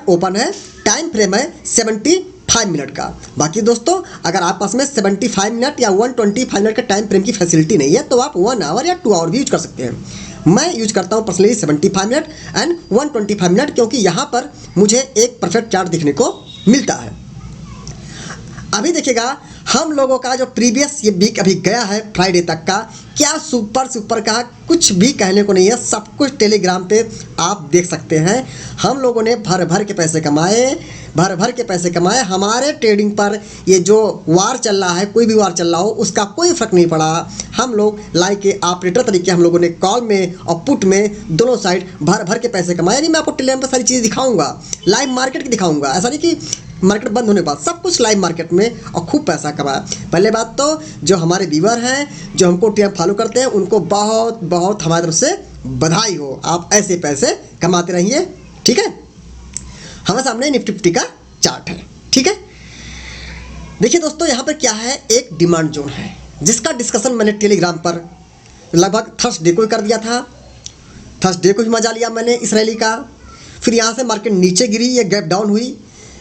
Open है, time frame है 75 minute का। बाकी दोस्तों अगर आप पास में 75 मिनट या 125 मिनट का टाइम फ्रेम की फैसिलिटी नहीं है तो आप 1 आवर या 2 आवर भी यूज कर सकते हैं। मैं यूज करता हूँ पर्सनली 75 मिनट एंड 125 मिनट, क्योंकि यहाँ पर मुझे एक परफेक्ट चार्ट दिखने को मिलता है। अभी देखिएगा हम लोगों का जो प्रीवियस ये वीक अभी गया है फ्राइडे तक का, क्या सुपर का कुछ भी कहने को नहीं है। सब कुछ टेलीग्राम पे आप देख सकते हैं। हम लोगों ने भर भर के पैसे कमाए। हमारे ट्रेडिंग पर ये जो वार चल रहा है, कोई भी वार चल रहा हो, उसका कोई फर्क नहीं पड़ा। हम लोग लाइक के ऑपरेटर तरीके हम लोगों ने कॉल में और पुट में दोनों साइड भर भर के पैसे कमाए। नहीं मैं आपको टेलीग्राम पर सारी चीज़ें दिखाऊंगा, लाइव मार्केट की दिखाऊंगा। ऐसा नहीं कि मार्केट बंद होने के बाद, सब कुछ लाइव मार्केट में और खूब पैसा कमाया। पहले बात तो जो हमारे व्यूअर हैं, जो हमको टेलीग्राम फॉलो करते हैं, उनको बहुत बहुत हमारी तरफ से बधाई हो। आप ऐसे पैसे कमाते रहिए, ठीक है। हमारे सामने निफ्टी 50 का चार्ट है, ठीक है। देखिए दोस्तों यहाँ पर क्या है, एक डिमांड जोन है जिसका डिस्कशन मैंने टेलीग्राम पर लगभग थर्सडे को कर दिया था। थर्सडे को भी मजा लिया मैंने इस रैली का। फिर यहाँ से मार्केट नीचे गिरी, ये गैप डाउन हुई,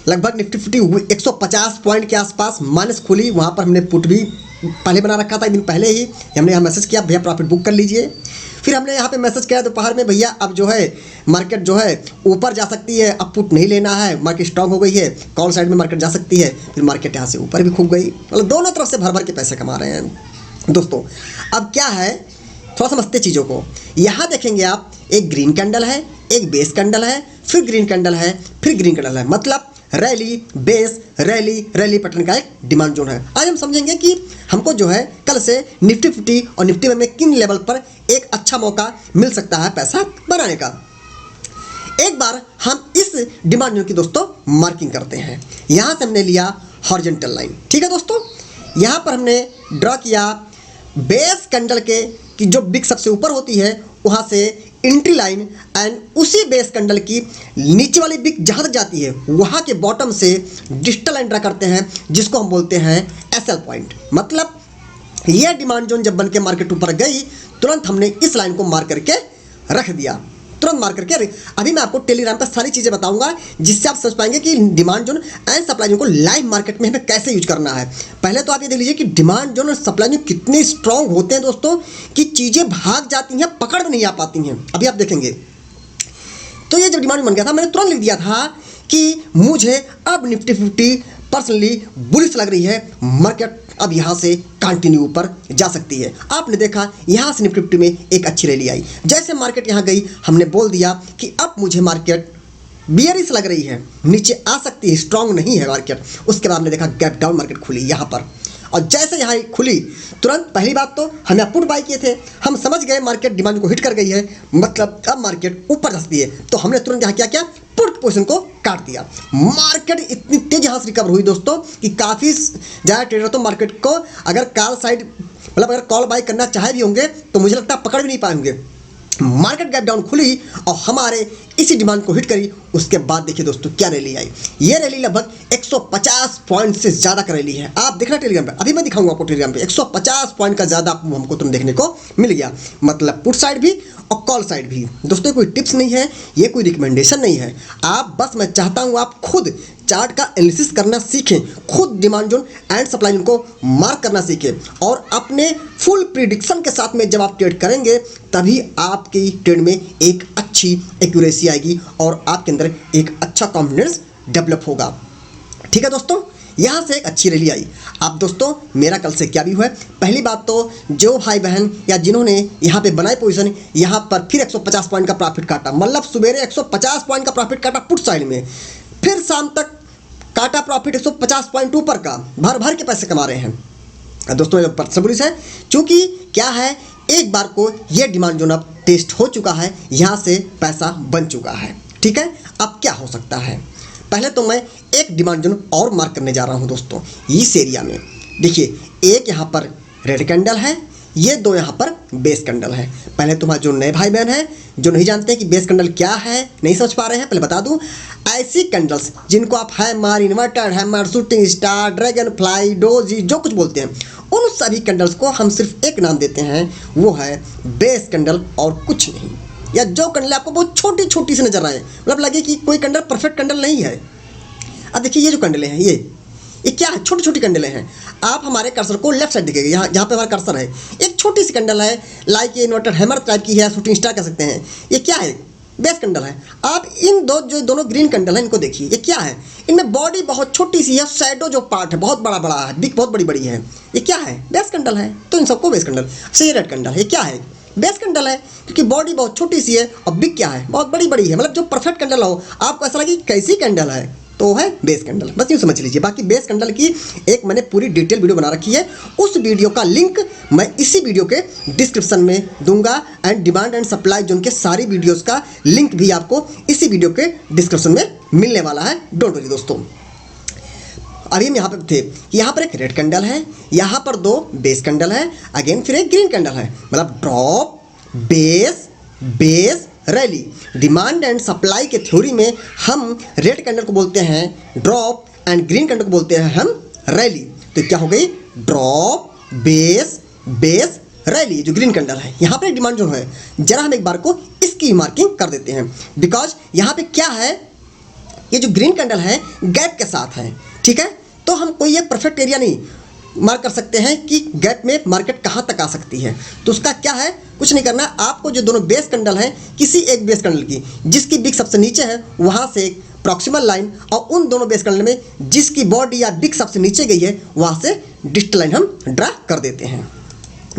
लगभग निफ्टी 50 150 पॉइंट के आसपास माइनस खुली। वहाँ पर हमने पुट भी पहले बना रखा था, एक दिन पहले ही हमने यहाँ मैसेज किया भैया प्रॉफिट बुक कर लीजिए। फिर हमने यहाँ पे मैसेज किया दोपहर में, भैया अब जो है मार्केट जो है ऊपर जा सकती है, अब पुट नहीं लेना है, मार्केट स्ट्रांग हो गई है, कॉल साइड में मार्केट जा सकती है। फिर मार्केट यहाँ से ऊपर भी खूब गई। मतलब दोनों तरफ से भर भर के पैसे कमा रहे हैं दोस्तों। अब क्या है, थोड़ा समझते चीज़ों को। यहाँ देखेंगे आप, एक ग्रीन कैंडल है, एक बेस कैंडल है, फिर ग्रीन कैंडल है, फिर ग्रीन कैंडल है। मतलब रैली बेस रैली पैटर्न का एक डिमांड जोन है। आज हम समझेंगे कि हमको जो है कल से निफ्टी 50 और निफ्टी में किन लेवल पर एक अच्छा मौका मिल सकता है पैसा बनाने का। एक बार हम इस डिमांड जोन की दोस्तों मार्किंग करते हैं। यहाँ से हमने लिया हॉरिजॉन्टल लाइन, ठीक है दोस्तों। यहाँ पर हमने ड्रॉ किया बेस कैंडल के कि जो बिग सबसे ऊपर होती है वहाँ से एंट्री लाइन, एंड उसी बेस कैंडल की नीचे वाली बिग जहाँ तक जाती है वहाँ के बॉटम से डिजिटल लाइन ड्रा करते हैं, जिसको हम बोलते हैं एसएल पॉइंट। मतलब यह डिमांड जोन जब बन के मार्केट ऊपर गई, तुरंत हमने इस लाइन को मार्क करके रख दिया, तुरंत मार्क करके। अभी मैं आपको टेलीग्राम पर सारी चीज़ें बताऊंगा जिससे आप समझ पाएंगे कि demand zone and supply zone को लाइव मार्केट में हमें कैसे यूज करना है। पहले तो आप ये देख लीजिए कि डिमांड जोन और सप्लाई जोन कितने स्ट्रांग होते हैं दोस्तों कि चीज़ें भाग जाती हैं, पकड़ में नहीं आ पाती हैं। अभी आप देखेंगे तो ये जब डिमांड बन गया था, मैंने तुरंत लिख दिया था कि मुझे अब निफ्टी 50 पर्सनली बुलिश लग रही है, मार्केट अब यहाँ से कंटिन्यू ऊपर जा सकती है। आपने देखा यहाँ से निफ्टी 50 में एक अच्छी रैली आई। जैसे मार्केट यहाँ गई, हमने बोल दिया कि अब मुझे मार्केट बियरिश लग रही है, नीचे आ सकती है, स्ट्रांग नहीं है मार्केट। उसके बाद हमने देखा गैप डाउन मार्केट खुली यहाँ पर, और जैसे यहाँ खुली तुरंत पहली बात तो हमने पुट बाई किए थे। हम समझ गए मार्केट डिमांड को हिट कर गई है, मतलब अब मार्केट ऊपर जा सकती है, तो हमने तुरंत यहाँ क्या किया, पुट पोजीशन को काट दिया। मार्केट इतनी तेज यहाँ से रिकवर हुई दोस्तों कि काफ़ी ज़्यादा ट्रेडर तो मार्केट को अगर कॉल साइड मतलब अगर कॉल बाई करना चाहे भी होंगे तो मुझे लगता है पकड़ भी नहीं पाएंगे। मार्केट गैप डाउन खुली और हमारे इसी डिमांड को हिट करी। उसके बाद देखिए दोस्तों क्या रैली आई। ये रैली लगभग 150 पॉइंट से ज़्यादा का रैली है। आप देखना टेलीग्राम पे, अभी मैं दिखाऊंगा आपको टेलीग्राम पे 150 पॉइंट का ज़्यादा हमको तुम देखने को मिल गया। मतलब पुट साइड भी और कॉल साइड भी। दोस्तों कोई टिप्स नहीं है, ये कोई रिकमेंडेशन नहीं है। आप बस मैं चाहता हूँ आप खुद चार्ट का एनालिसिस करना सीखें, खुद demand zone and supply zone को मार्क करना सीखें, और अपने फुल प्रिडिक्शन के साथ में जब आप ट्रेड करेंगे तभी आपकी ट्रेड में एक अच्छी एक्यूरेसी आएगी और आपके अंदर एक अच्छा कॉन्फिडेंस डेवलप होगा। ठीक है दोस्तों, यहाँ से एक अच्छी रैली आई। अब दोस्तों मेरा कल से क्या भी हुआ है, पहली बात तो जो भाई बहन या जिन्होंने यहाँ पे बनाई पोजीशन, यहाँ पर फिर 150 पॉइंट का प्रॉफिट काटा, मतलब सवेरे 150 पॉइंट का प्रॉफिट काटा पुट साइड में, फिर शाम तक काटा प्रॉफिट 150 पॉइंट ऊपर का, भर भर के पैसे कमा रहे हैं दोस्तों। पर्सनल है चूँकि क्या है, एक बार को ये डिमांड जोन अब टेस्ट हो चुका है, यहाँ से पैसा बन चुका है। ठीक है, अब क्या हो सकता है, पहले तो मैं एक डिमांड जोन और मार्क करने जा रहा हूँ दोस्तों। इस एरिया में देखिए, एक यहाँ पर रेड कैंडल है, ये दो यहाँ पर बेस कैंडल है। पहले तुम्हारे जो नए भाई बहन हैं जो नहीं जानते कि बेस कैंडल क्या है, नहीं समझ पा रहे हैं, पहले बता दूं, ऐसी कैंडल्स जिनको आप hammer, inverter hammer, shooting star, dragon fly, doji जो कुछ बोलते हैं, उन सभी कैंडल्स को हम सिर्फ एक नाम देते हैं, वो है बेस कैंडल और कुछ नहीं। या जो कैंडल आपको बहुत छोटी छोटी सी नजर आए, मतलब लगे कि कोई कैंडल परफेक्ट कैंडल नहीं है। अब देखिए ये जो कैंडलें हैं ये क्या है, छोटी छोटी कैंडलें हैं। आप हमारे कर्सर को लेफ्ट साइड देखिएगा, यहाँ जहाँ पे हमारा कर्सर है एक छोटी सी कैंडल है, लाइक ये इन्वर्टेड हैमर टाइप की है, शूटिंग स्टार कह सकते हैं। ये क्या है, बेस कैंडल है। आप इन जो दोनों ग्रीन कैंडल है इनको देखिए, ये क्या है, इनमें बॉडी बहुत छोटी सी है, शैडो जो पार्ट है बहुत बड़ा बड़ा है, बिग बहुत बड़ी बड़ी है। ये क्या है, बेस कैंडल है। तो इन सबको बेस कैंडल। से ये रेड कैंडल ये क्या है, बेस कैंडल है, क्योंकि बॉडी बहुत छोटी सी है और बिग क्या है, बहुत बड़ी बड़ी है। मतलब जो परफेक्ट कैंडल हो, आपको ऐसा लगे कैसी कैंडल है, तो है बेस कैंडल। बस यूँ समझ लीजिए। बाकी बेस कैंडल की एक मैंने पूरी डिटेल वीडियो बना रखी है, उस वीडियो का लिंक मैं इसी वीडियो के डिस्क्रिप्शन में दूंगा, and demand and supply zone के सारी वीडियोस का लिंक भी आपको इसी वीडियो के डिस्क्रिप्शन में मिलने वाला है। डोंट वरी दोस्तों। अभी हम यहाँ पर थे, यहाँ पर एक रेड कैंडल है, यहाँ पर 2 बेस कैंडल है, अगेन फिर एक ग्रीन कैंडल है। मतलब drop, base, base, rally. Demand and supply के थ्योरी में हम रेड कैंडल को बोलते हैं ड्रॉप एंड ग्रीन कैंडल को बोलते हैं हम रैली। तो क्या हो गई, ड्रॉप, बेस, बेस, रैली जो ग्रीन कैंडल है। यहाँ पर एक डिमांड जोन है, जरा हम एक बार को इसकी मार्किंग कर देते हैं, बिकॉज यहाँ पे क्या है, ये जो ग्रीन कैंडल है गैप के साथ है, ठीक है। तो हम कोई ये परफेक्ट एरिया नहीं मार्क कर सकते हैं कि गैप में मार्केट कहाँ तक आ सकती है। तो उसका क्या है, कुछ नहीं करना, आपको जो दोनों बेस कैंडल हैं, किसी एक बेस कैंडल की जिसकी बिग सबसे नीचे है वहाँ से एक प्रॉक्सिमल लाइन, और उन दोनों बेस कैंडल में जिसकी बॉडी या बिग सबसे नीचे गई है वहाँ से डिस्टल लाइन हम ड्रा कर देते हैं।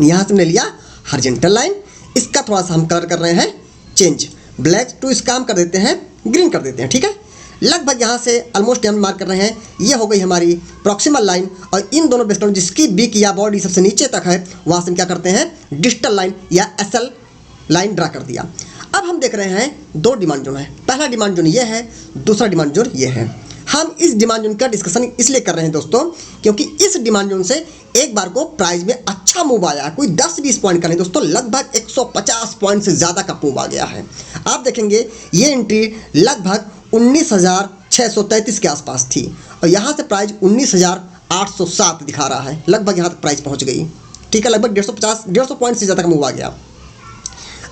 यहाँ से हमने लिया हॉरिजॉन्टल लाइन, इसका थोड़ा सा हम कलर कर रहे हैं चेंज, ब्लैक टू इसका हम कर देते हैं ग्रीन कर देते हैं, ठीक है। लगभग यहाँ से ऑलमोस्ट हम मार्क कर रहे हैं, ये हो गई हमारी प्रॉक्सिमल लाइन, और इन दोनों बेस कैंडल जिसकी बिग या बॉडी सबसे नीचे तक है वहाँ से हम क्या करते हैं, डिस्टल लाइन या एसएल लाइन ड्रा कर दिया। अब हम देख रहे हैं 2 डिमांड जोन है, पहला डिमांड जोन ये है, दूसरा डिमांड जोन ये है। हम इस डिमांड जोन का डिस्कशन इसलिए कर रहे हैं दोस्तों, क्योंकि इस डिमांड जोन से एक बार को प्राइस में अच्छा मूव आया, कोई 10-20 पॉइंट का नहीं दोस्तों, लगभग 150 पॉइंट से ज़्यादा का मूव आ गया है। आप देखेंगे ये एंट्री लगभग 19,633 के आसपास थी, और यहाँ से प्राइस 19,807 दिखा रहा है, लगभग यहाँ तक प्राइस पहुँच गई, ठीक है। लगभग 150 पॉइंट से ज़्यादा का मूव आ गया।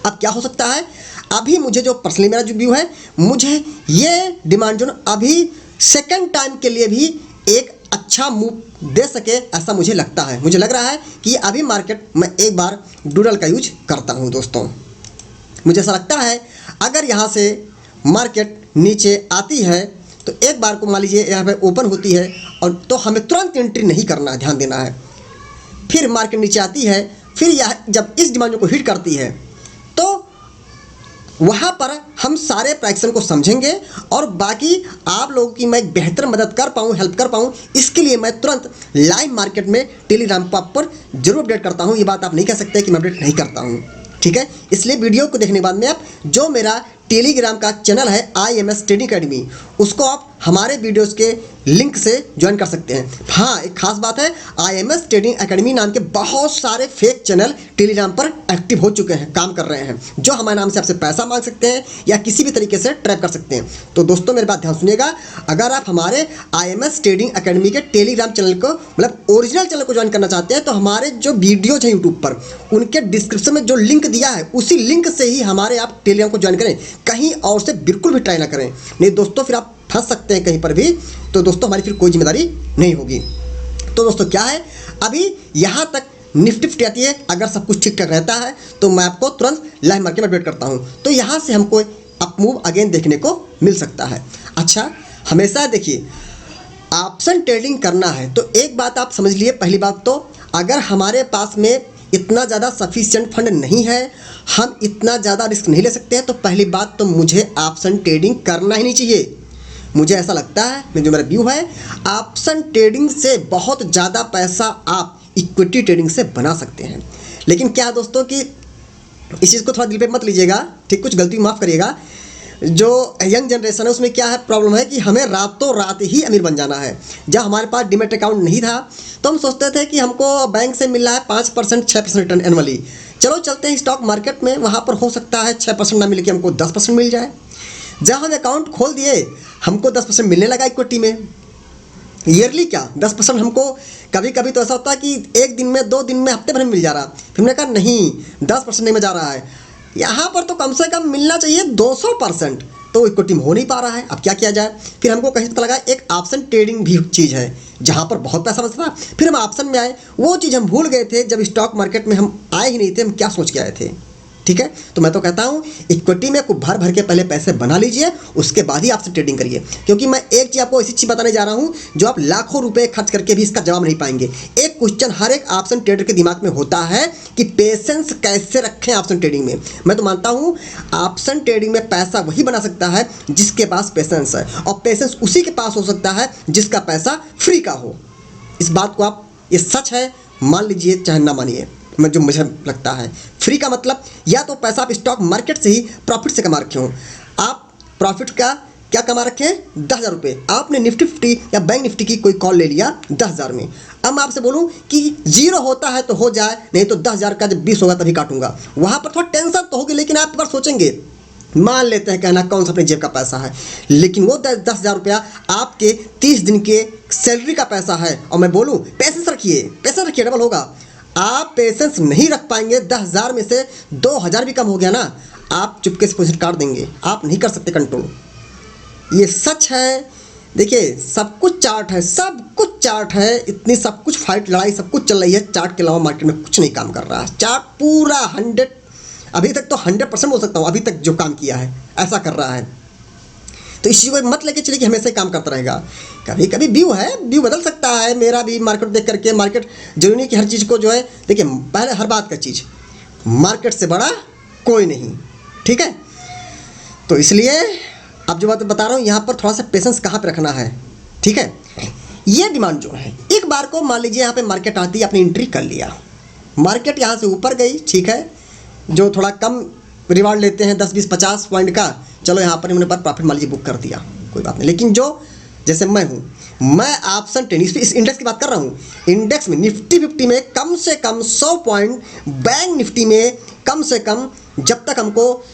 अब क्या हो सकता है, अभी मुझे जो पर्सनली मेरा जो व्यू है, मुझे ये डिमांड जोन अभी सेकंड टाइम के लिए भी एक अच्छा मूव दे सके, ऐसा मुझे लगता है। मुझे लग रहा है कि अभी मार्केट मैं एक बार डूडल का यूज करता हूँ दोस्तों। मुझे ऐसा लगता है अगर यहाँ से मार्केट नीचे आती है तो एक बार को मान लीजिए यहाँ पे ओपन होती है, और तो हमें तुरंत एंट्री नहीं करना है, ध्यान देना है। फिर मार्केट नीचे आती है, फिर यह जब इस डिमांड को हिट करती है तो वहाँ पर हम सारे प्राइक्शन को समझेंगे, और बाकी आप लोगों की मैं बेहतर मदद कर पाऊँ, हेल्प कर पाऊँ, इसके लिए मैं तुरंत लाइव मार्केट में टेलीग्राम पर जरूर अपडेट करता हूँ। ये बात आप नहीं कह सकते कि मैं अपडेट नहीं करता हूँ, ठीक है। इसलिए वीडियो को देखने के बाद में आप जो मेरा टेलीग्राम का चैनल है IMS ट्रेडिंग अकेडमी, उसको आप हमारे वीडियोस के लिंक से ज्वाइन कर सकते हैं। हाँ, एक खास बात है, IMS ट्रेडिंग अकेडमी नाम के बहुत सारे फेक चैनल टेलीग्राम पर एक्टिव हो चुके हैं, काम कर रहे हैं, जो हमारे नाम से आपसे पैसा मांग सकते हैं या किसी भी तरीके से ट्रैप कर सकते हैं। तो दोस्तों मेरी बात ध्यान सुनिएगा, अगर आप हमारे IMS ट्रेडिंग अकेडमी के टेलीग्राम चैनल को, मतलब ओरिजिनल चैनल को ज्वाइन करना चाहते हैं, तो हमारे जो वीडियोज हैं यूट्यूब पर, उनके डिस्क्रिप्शन में जो लिंक दिया है उसी लिंक से ही हमारे आप टेलीग्राम को ज्वाइन करें, कहीं और से बिल्कुल भी ट्राई ना करें, नहीं दोस्तों फिर आप फंस सकते हैं कहीं पर भी। तो दोस्तों हमारी फिर कोई जिम्मेदारी नहीं होगी। तो दोस्तों क्या है, अभी यहाँ तक निफ्टी आती है, अगर सब कुछ ठीक ठाक रहता है तो मैं आपको तुरंत लाइव मार्केट में अपडेट करता हूँ, तो यहाँ से हमको अप मूव अगेन देखने को मिल सकता है। अच्छा, हमेशा देखिए ऑप्शन ट्रेडिंग करना है तो एक बात आप समझ लिए, पहली बात तो अगर हमारे पास में इतना ज़्यादा सफिशिएंट फंड नहीं है, हम इतना ज़्यादा रिस्क नहीं ले सकते हैं, तो पहली बात तो मुझे ऑप्शन ट्रेडिंग करना ही नहीं चाहिए। मुझे ऐसा लगता है, जो मेरा व्यू है, ऑप्शन ट्रेडिंग से बहुत ज़्यादा पैसा आप इक्विटी ट्रेडिंग से बना सकते हैं। लेकिन क्या दोस्तों कि इस चीज़ को थोड़ा दिल पे मत लीजिएगा, ठीक, कुछ गलती माफ़ करिएगा। जो यंग जनरेशन है उसमें क्या है प्रॉब्लम है कि हमें रातों रात ही अमीर बन जाना है। जब हमारे पास डीमैट अकाउंट नहीं था तो हम सोचते थे कि हमको बैंक से मिल रहा है 5% 6% रिटर्न एनुअली, चलो चलते हैं स्टॉक मार्केट में, वहाँ पर हो सकता है 6% ना मिल के हमको 10% मिल जाए। जब हम अकाउंट खोल दिए हमको 10% मिलने लगा इक्विटी में, ईयरली क्या 10% हमको, कभी कभी तो ऐसा होता है कि एक दिन में, 2 दिन में, हफ्ते भर में मिल जा रहा। फिर हमने कहा नहीं, 10% नहीं में जा रहा है, यहाँ पर तो कम से कम मिलना चाहिए 200%, तो इक्विटी में हो नहीं पा रहा है। अब क्या किया जाए? फिर हमको कहीं पता लगा एक ऑप्शन ट्रेडिंग भी चीज़ है जहाँ पर बहुत पैसा बचता था। फिर हम ऑप्शन में आए, वो चीज़ हम भूल गए थे जब स्टॉक मार्केट में हम आए ही नहीं थे, हम क्या सोच के आए थे। ठीक है, तो मैं तो कहता हूँ इक्विटी में खूब भर भर के पहले पैसे बना लीजिए, उसके बाद ही आपसे ट्रेडिंग करिए। क्योंकि मैं एक चीज़ आपको ऐसी चीज़ बताने जा रहा हूँ जो आप लाखों रुपए खर्च करके भी इसका जवाब नहीं पाएंगे। एक क्वेश्चन हर एक ऑप्शन ट्रेडर के दिमाग में होता है कि पेशेंस कैसे रखें ऑप्शन ट्रेडिंग में। मैं तो मानता हूँ ऑप्शन ट्रेडिंग में पैसा वही बना सकता है जिसके पास पेशेंस है, और पेशेंस उसी के पास हो सकता है जिसका पैसा फ्री का हो। इस बात को आप, ये सच है, मान लीजिए चाहे ना मानिए, जो मुझे लगता है फ्री का मतलब या तो पैसा आप स्टॉक मार्केट से ही प्रॉफिट से कमा रखे हो। आप प्रॉफिट का क्या कमा रखे हैं? 10,000 रुपये। आपने निफ्टी 50 या बैंक निफ्टी की कोई कॉल ले लिया 10,000 में। अब मैं आपसे बोलूं कि 0 होता है तो हो जाए, नहीं तो 10,000 का जब 20 होगा तभी काटूंगा। वहाँ पर थोड़ा टेंशन तो होगी, लेकिन आप एक बार सोचेंगे, मान लेते हैं कहना कौन सा अपनी जेब का पैसा है, लेकिन वो 10,000 रुपया आपके 30 दिन के सैलरी का पैसा है। और मैं बोलूँ पैसेंस रखिए, पैसा रखिए, डबल होगा। आप पेशेंस नहीं रख पाएंगे, 10,000 में से 2,000 भी कम हो गया ना, आप चुपके से पोजीशन काट देंगे, आप नहीं कर सकते कंट्रोल। ये सच है। देखिए सब कुछ चार्ट है, सब कुछ चार्ट है, इतनी सब कुछ फाइट लड़ाई सब कुछ चल रही है, चार्ट के अलावा मार्केट में कुछ नहीं काम कर रहा है। चार्ट पूरा 100, अभी तक तो 100% बोल सकता हूँ, अभी तक जो काम किया है ऐसा कर रहा है। तो इस चीज़ को मत लेके चलिए कि हमेशा ही काम करता रहेगा। कभी कभी व्यू है, व्यू बदल सकता है। मेरा भी मार्केट देख करके, मार्केट जरूरी नहीं कि हर चीज़ को जो है, देखिए पहले हर बात का चीज़, मार्केट से बड़ा कोई नहीं। ठीक है, तो इसलिए अब जो बात बता रहा हूँ यहाँ पर थोड़ा सा पेशेंस कहाँ पे रखना है। ठीक है, ये डिमांड जो है, एक बार को मान लीजिए यहाँ पे मार्केट आती है, आपने एंट्री कर लिया, मार्केट यहाँ से ऊपर गई, ठीक है, जो थोड़ा कम रिवार्ड लेते हैं 10, 20, 50 पॉइंट का, चलो यहाँ पर हमने पर प्रॉफिट मान लीजिए बुक कर दिया, कोई बात नहीं। लेकिन जो जैसे मैं हूँ, मैं ऑप्शन ट्रेडिंग, इस इंडेक्स की बात कर रहा हूँ, इंडेक्स में निफ्टी 50 में कम से कम 100 पॉइंट, बैंक निफ्टी में कम से कम, जब तक हमको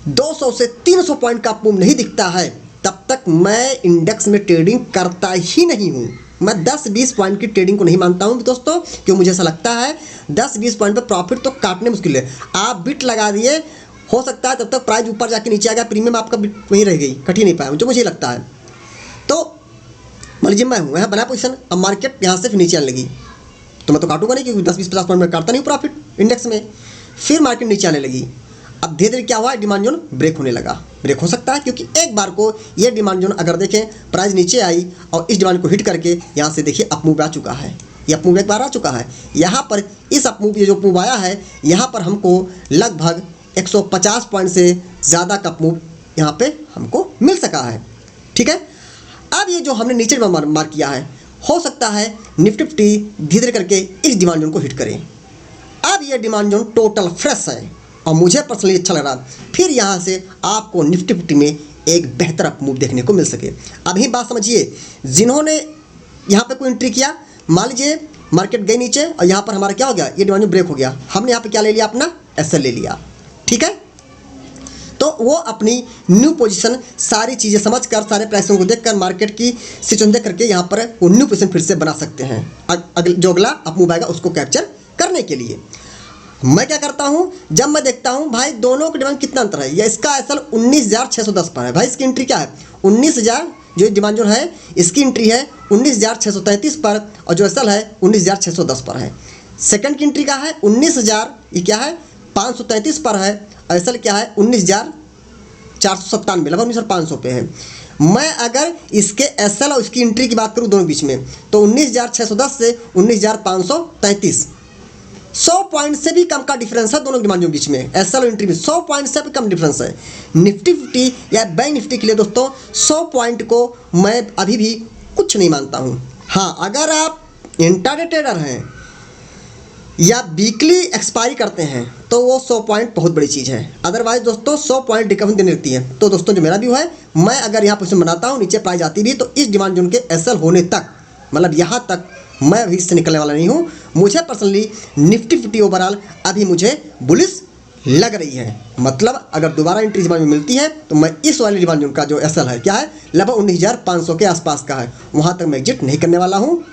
200 से 300 पॉइंट का मूव नहीं दिखता है तब तक मैं इंडेक्स में ट्रेडिंग करता ही नहीं हूँ। मैं 10-20 पॉइंट की ट्रेडिंग को नहीं मानता हूँ दोस्तों, क्योंकि मुझे ऐसा लगता है 10-20 पॉइंट पर प्रॉफिट तो काटने मुश्किल है। आप बिट लगा दिए, हो सकता है तब तक प्राइस ऊपर जाके नीचे आ गया, प्रीमियम आपका बिट वहीं रह गई, कट ही नहीं पाया, जो मुझे लगता है। तो मान लीजिए मैं हूँ यहाँ बना पोजिशन, अब मार्केट यहाँ से फिर नीचे आने लगी, तो मैं तो काटूंगा नहीं, क्योंकि 10-20-50 पॉइंट में काटता नहीं प्रॉफिट इंडेक्स में। फिर मार्केट नीचे आने लगी, अब धीरे धीरे क्या हुआ, डिमांड जोन ब्रेक होने लगा। ब्रेक हो सकता है क्योंकि एक बार को ये डिमांड जोन अगर देखें, प्राइस नीचे आई और इस डिमांड को हिट करके यहाँ से देखिए अपमूव आ चुका है, ये अपमूव एक बार आ चुका है। यहाँ पर इस अपमूव, ये जो अपमूव आया है, यहाँ पर हमको लगभग 150 पॉइंट से ज़्यादा का अपमूव यहाँ पे हमको मिल सका है। ठीक है, अब ये जो हमने नीचे मार्क किया है, हो सकता है निफ्टी 50 धीरे धीरे करके इस डिमांड जोन को हिट करें। अब ये डिमांड जोन टोटल फ्रेश है और मुझे पर्सनली अच्छा लग रहा, फिर यहाँ से आपको निफ्टी 50 में एक बेहतर अपमूव देखने को मिल सके। अभी बात समझिए, जिन्होंने यहाँ पे कोई एंट्री किया, मान लीजिए मार्केट गई नीचे और यहाँ पर हमारा क्या हो गया, ये डिमांड ब्रेक हो गया, हमने यहाँ पे क्या ले लिया, अपना एसएल ले लिया। ठीक है, तो वो अपनी न्यू पोजीशन सारी चीज़ें समझकर, सारे प्राइसों को देखकर, मार्केट की सिचुएशन देख करके यहाँ पर वो न्यू पोजीशन फिर से बना सकते हैं, जो अगला अपमूव आएगा उसको कैप्चर करने के लिए। मैं क्या करता हूं, जब मैं देखता हूं भाई दोनों के डिमांड कितना अंतर है, या इसका एसएल 19,610 पर है, भाई इसकी एंट्री क्या है 19,000, जो डिमांड जो है इसकी एंट्री है 19,633 पर, और जो एसएल है 19,610 पर है। सेकंड की एंट्री का है 19,000, ये क्या है 533 पर है, और एसएल क्या है 19,497, लगभग 19,500 पे है। मैं अगर इसके एसएल और इसकी एंट्री की बात करूं दोनों बीच में, तो 19,610 से 19,533, 100 पॉइंट से भी कम का डिफरेंस है दोनों डिमांड के बीच में। एसएल एंट्री में 100 पॉइंट से भी कम डिफरेंस है। निफ्टी 50 या बैंक निफ्टी के लिए दोस्तों 100 पॉइंट को मैं अभी भी कुछ नहीं मानता हूं। हाँ, अगर आप इंट्राडे ट्रेडर हैं या वीकली एक्सपायरी करते हैं तो वो 100 पॉइंट बहुत बड़ी चीज़ है। अदरवाइज दोस्तों 100 पॉइंट रिकवरी देने लगती है। तो दोस्तों जो मेरा व्यू है, मैं अगर यहाँ पोजीशन बनाता हूँ, नीचे प्राइस आती भी, तो इस डिमांड जोन के एसएल होने तक, मतलब यहाँ तक मैं अभी इससे निकलने वाला नहीं हूँ। मुझे पर्सनली निफ्टी 50 ओवरऑल अभी मुझे बुलिश लग रही है। मतलब अगर दोबारा एंट्री डिमांड में मिलती है तो मैं इस वाले डिमांड जोन का जो एसएल है क्या है, लगभग 19,500 के आसपास का है, वहाँ तक मैं एग्जिट नहीं करने वाला हूँ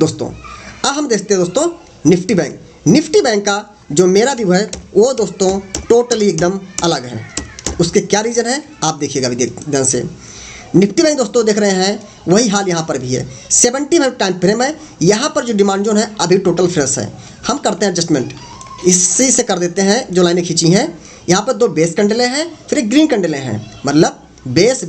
दोस्तों। अब हम देखते हैं दोस्तों निफ्टी बैंक। निफ्टी बैंक का जो मेरा व्यू है वो दोस्तों टोटली एकदम अलग है। उसके क्या रीज़न है आप देखिएगा अभी ध्यान से। निफ्टी बैंक दोस्तों देख रहे हैं वही हाल यहाँ पर भी है। 75 टाइम फ्रेम है, यहाँ पर जो डिमांड जोन है अभी टोटल फ्रेश है। हम करते हैं एडजस्टमेंट, इसी से कर देते हैं जो लाइनें खींची हैं। यहाँ पर 2 बेस कैंडलें हैं, फिर एक ग्रीन कैंडलें हैं, मतलब बेस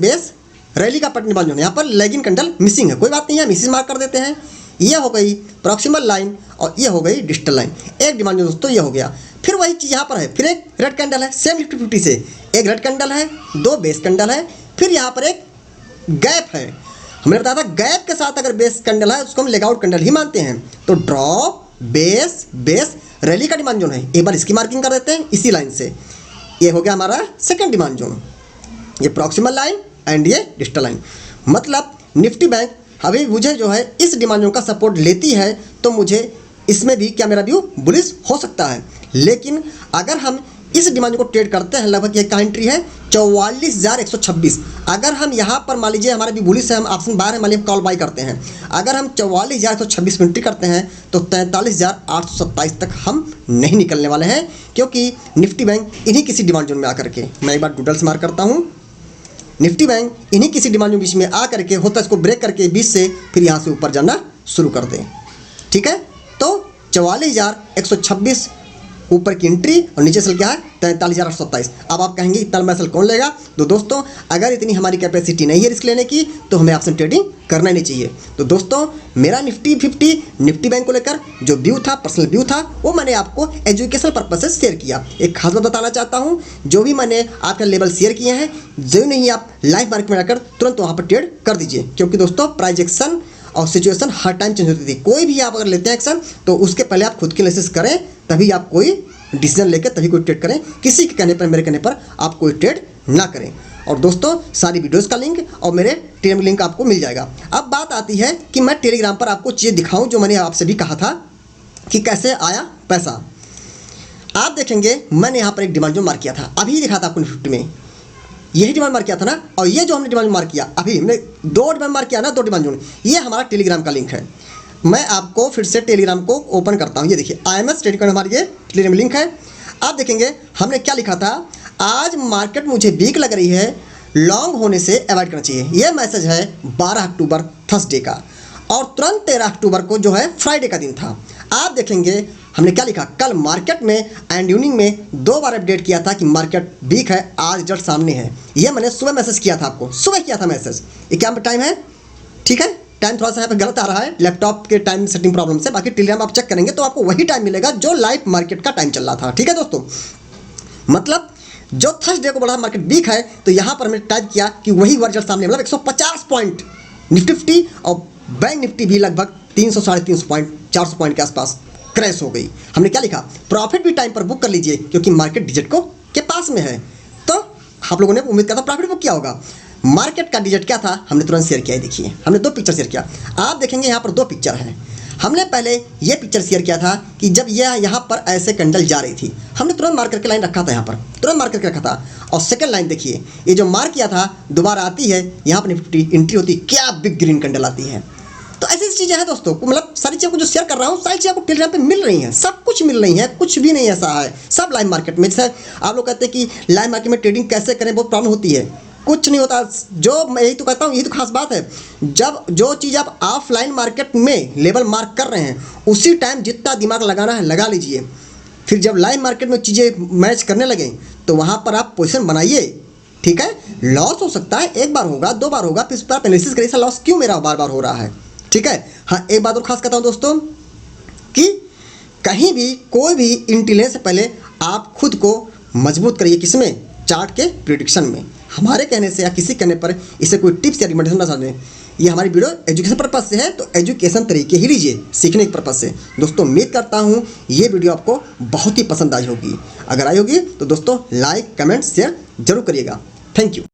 रैली का पट डिमांड जोन है। यहाँ पर लेगिन कैंडल मिसिंग है, कोई बात नहीं है, हम इसी मार्क कर देते हैं। ये हो गई प्रॉक्सिमल लाइन और ये हो गई डिजिटल लाइन। एक डिमांड जोन दोस्तों ये हो गया। फिर वही चीज़ यहाँ पर है, फिर एक रेड कैंडल है, सेम निफ्टी 50 से एक रेड कैंडल है, 2 बेस कैंडल है, फिर यहाँ पर एक गैप है। हमने बताया था गैप के साथ अगर बेस कैंडल है उसको हम लेगआउट कैंडल ही मानते हैं। तो ड्रॉप बेस रैली का डिमांड जोन है। एक बार इसकी मार्किंग कर देते हैं इसी लाइन से। ये हो गया हमारा सेकंड डिमांड जोन, ये प्रॉक्सिमल लाइन एंड ये डिजिटल लाइन। मतलब निफ्टी बैंक अभी मुझे जो है इस डिमांड जोन का सपोर्ट लेती है तो मुझे इसमें भी क्या मेरा व्यू बुलिश हो सकता है। लेकिन अगर हम इस डिमांड को ट्रेड करते हैं, लगभग ये का एंट्री है 44,126। अगर हम यहाँ पर मान लीजिए हमारा भी बुलिश है, हम ऑप्शन बाय है, मान लीजिए कॉल बाई करते हैं, अगर हम 44,126 में एंट्री करते हैं तो 43,827 तक हम नहीं निकलने वाले हैं, क्योंकि निफ्टी बैंक इन्हीं किसी डिमांड जोन में आकर के, मैं एक बार डूडल्स मार्क करता हूँ, निफ्टी बैंक इन्हीं किसी डिमांड जोन बीच में आकर के होता है इसको ब्रेक करके 20 से फिर यहाँ से ऊपर जाना शुरू कर दें। ठीक है, तो 44,126 ऊपर की एंट्री और नीचे सेल क्या है 43,827। अब आप कहेंगे इतना लंबा सेल कौन लेगा? तो दोस्तों अगर इतनी हमारी कैपेसिटी नहीं है रिस्क लेने की तो हमें ऑप्शन ट्रेडिंग करना नहीं चाहिए। तो दोस्तों मेरा निफ्टी 50 निफ्टी बैंक को लेकर जो व्यू था, पर्सनल व्यू था, वो मैंने आपको एजुकेशनल पर्पज से शेयर किया। एक खास बात बताना चाहता हूँ, जो भी मैंने आपके लेवल शेयर किए हैं जो नहीं आप लाइव मार्केट में आकर तुरंत वहाँ पर ट्रेड कर दीजिए, क्योंकि दोस्तों प्राइजेक्शन और सिचुएशन हर टाइम चेंज होती थी। कोई भी आप अगर लेते हैं एक्शन तो उसके पहले आप खुद की एनालिसिस करें, तभी आप कोई डिसीजन लेकर तभी कोई ट्रेड करें। किसी के कहने पर, मेरे कहने पर आप कोई ट्रेड ना करें। और दोस्तों सारी वीडियोस का लिंक और मेरे टेलीग्राम लिंक आपको मिल जाएगा। अब बात आती है कि मैं टेलीग्राम पर आपको चीज़ें दिखाऊं जो मैंने आपसे भी कहा था कि कैसे आया पैसा। आप देखेंगे मैंने यहाँ पर एक डिमांड जो मार्क किया था, अभी दिखा था आपको निफ्टी में, यही डिमांड मार्क किया था ना। और ये जो हमने डिमांड मार्क किया, अभी हमने 2 डिमांड मार्क किया ना, 2 डिमांड जोन, ये हमारा टेलीग्राम का लिंक है। मैं आपको फिर से टेलीग्राम को ओपन करता हूँ। ये देखिए IMS ट्रेडिंग का हमारा ये टेलीग्राम लिंक है। आप देखेंगे हमने क्या लिखा था, आज मार्केट मुझे वीक लग रही है, लॉन्ग होने से अवॉइड करना चाहिए। ये मैसेज है 12 अक्टूबर थर्सडे का, और तुरंत 13 अक्टूबर को जो है फ्राइडे का दिन था। आप देखेंगे हमने क्या लिखा, कल मार्केट में एंड इवनिंग में 2 बार अपडेट किया था कि मार्केट वीक है, आज रिजल्ट सामने है। ये मैंने सुबह मैसेज किया था आपको, सुबह किया था मैसेज। ये क्या टाइम है, ठीक है, टाइम थोड़ा सा यहाँ पे गलत आ रहा है लैपटॉप के टाइम सेटिंग प्रॉब्लम से, बाकी टेलीग्राम आप चेक करेंगे तो आपको वही टाइम मिलेगा जो लाइव मार्केट का टाइम चल रहा था। ठीक है दोस्तों, मतलब जो थर्सडे को बोला मार्केट वीक है तो यहाँ पर हमने टाइप किया कि वही रिजल्ट सामने, मतलब 150 पॉइंट निफ्टी और बैंक निफ्टी भी लगभग 300 साढ़े 300 पॉइंट 400 पॉइंट के आसपास क्रैश हो गई। हमने क्या लिखा, प्रॉफिट भी टाइम पर बुक कर लीजिए क्योंकि मार्केट डिजिट को के पास में है। तो आप लोगों ने उम्मीद किया था प्रॉफिट बुक किया होगा। मार्केट का डिजिट क्या था हमने तुरंत शेयर किया है। देखिए हमने 2 पिक्चर शेयर किया, आप देखेंगे यहाँ पर 2 पिक्चर हैं। हमने पहले ये पिक्चर शेयर किया था कि जब यह यहाँ पर ऐसे कैंडल जा रही थी, हमने तुरंत मार्क करके लाइन रखा था, यहाँ पर तुरंत मार्क करके रखा था। और सेकंड लाइन देखिए, ये जो मार्क किया था दोबारा आती है, यहाँ पर निफ्टी एंट्री होती, क्या बिग ग्रीन कैंडल आती है। तो ऐसी चीज़ें हैं दोस्तों, मतलब सारी चीज़ों को जो शेयर कर रहा हूँ सारी चीज़ें आपको टेलीग्राम पे मिल रही हैं, सब कुछ मिल रही है, कुछ भी नहीं ऐसा है, सब लाइव मार्केट में। जैसे आप लोग कहते हैं कि लाइव मार्केट में ट्रेडिंग कैसे करें, बहुत प्रॉब्लम होती है, कुछ नहीं होता। जो मैं यही तो कहता हूँ, यही तो खास बात है, जब जो चीज़ आप ऑफलाइन मार्केट में लेवल मार्क कर रहे हैं उसी टाइम जितना दिमाग लगाना है लगा लीजिए, फिर जब लाइव मार्केट में चीज़ें मैच करने लगें तो वहाँ पर आप पोजीशन बनाइए। ठीक है, लॉस हो सकता है, 1 बार होगा 2 बार होगा, फिर इस पर आप एनालिसिस करिए लॉस क्यों मेरा बार बार हो रहा है। ठीक है, हाँ एक बात और खास कहता हूँ दोस्तों कि कहीं भी कोई भी इंटेलिजेंस से पहले आप खुद को मजबूत करिए, किसमें, चार्ट के प्रिडिक्शन में। हमारे कहने से या किसी कहने पर इसे कोई टिप्स या रिकमेंडेशन ना समझें। ये हमारी वीडियो एजुकेशन पर्पज से है तो एजुकेशन तरीके ही लीजिए, सीखने के पर्पज से। दोस्तों उम्मीद करता हूँ ये वीडियो आपको बहुत ही पसंद आई होगी। अगर आई होगी तो दोस्तों लाइक कमेंट शेयर जरूर करिएगा। Thank you.